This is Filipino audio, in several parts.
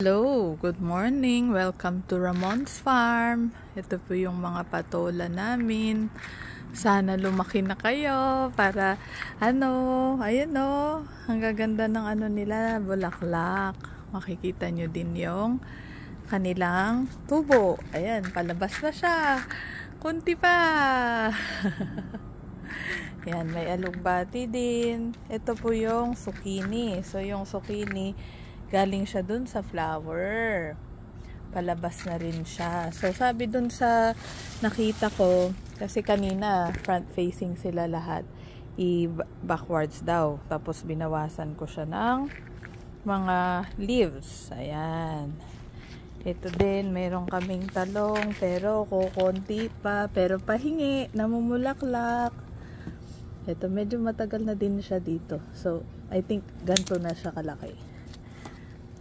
Hello, good morning. Welcome to Ramon's Farm. Ito po yung mga patola namin. Sana lumaki na kayo para ayun ang gaganda ng nila, bulaklak. Makikita nyo din yung kanilang tubo. Ayan, palabas na siya. Kunti pa. Yan, may alugbati din. Ito po yung zucchini. So, yung zucchini, galing siya dun sa flower. Palabas na rin siya. So, sabi dun sa nakita ko, kasi kanina, front-facing sila lahat, i-backwards daw. Tapos, binawasan ko siya ng mga leaves. Ayan. Ito din, meron kaming talong, pero kukunti pa, pero pahingi, namumulaklak. Ito, medyo matagal na din siya dito. So, I think ganito na siya kalaki.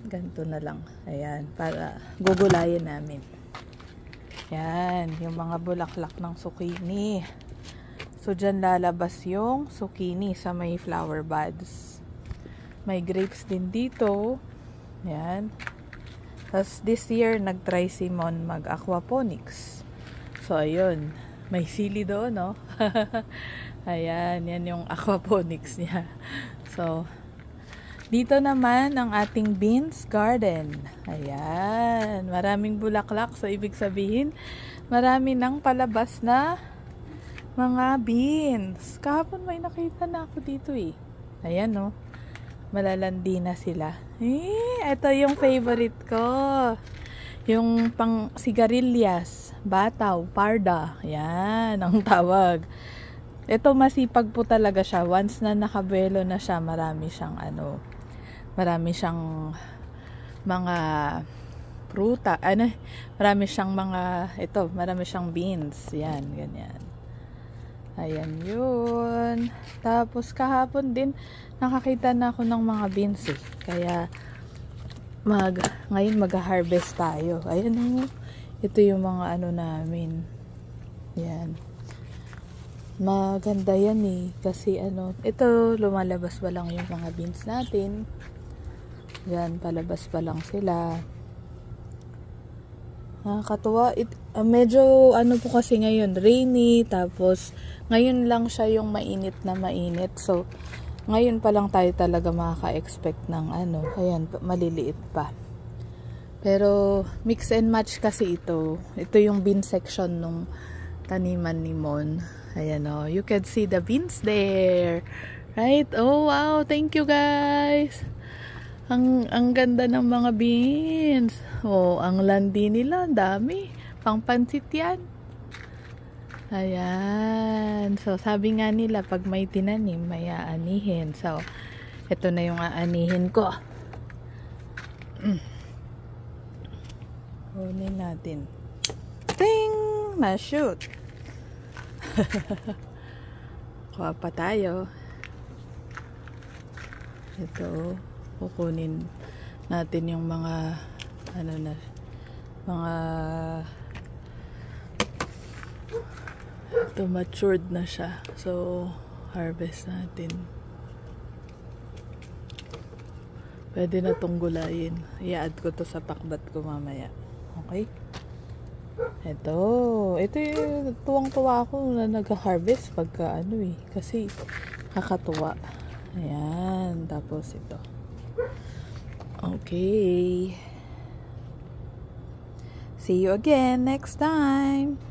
Ganito na lang. Ayan, para gugulayin namin. Ayan, yung mga bulaklak ng zucchini. So, dyan lalabas yung zucchini sa may flower buds. May grapes din dito. Ayan. Tapos, this year, nag-try si Mon mag-aquaponics. So, ayun. May sili doon, no? Ayan, yan yung aquaponics niya. So, dito naman ang ating beans garden. Ayan, maraming bulaklak. So, ibig sabihin, marami nang palabas na mga beans. Kahapon may nakita na ako dito eh. Ayan, no? Malalandi na sila. Ito yung favorite ko. Yung pang sigarilyas, bataw, parda. Ayan, ang tawag. Ito masipag po talaga siya. Once na nakabuelo na siya, marami siyang marami siyang mga pruta. Marami siyang marami siyang beans. Yan, ganyan. Ayan yun. Tapos kahapon din, nakakita na ako ng mga beans eh. Kaya, ngayon mag-harvest tayo. Ayan ito yung mga namin. Yan. Maganda yan eh. Kasi ito lumalabas pa lang yung mga beans natin. Yan, palabas pa lang sila. Nakakatuwa. Medyo po kasi ngayon, rainy. Tapos, ngayon lang siya yung mainit na mainit. So, ngayon pa lang tayo talaga makaka-expect ng ayan, maliliit pa. Pero, mix and match kasi ito. Ito yung bean section nung taniman ni Mon. Ayan you can see the beans there. Right? Oh, wow. Thank you, guys. Ang ganda ng mga beans. Oh, ang landi nila. Ang dami. Pangpansit yan. Ayan. So, sabi nga nila, pag may tinanim, may aanihin. So, ito na yung aanihin ko. Kunin natin. Ting! Na-shoot. Kuha pa tayo. Ito, kukunin natin yung mga ito matured na siya. So, harvest natin. Pwede na itong gulayin. I-add ko to sa pakbat ko mamaya. Okay? Ito yung tuwang-tuwa ako na nag-harvest pagka kasi kakatuwa. Ayan, tapos ito. Okay. See you again next time.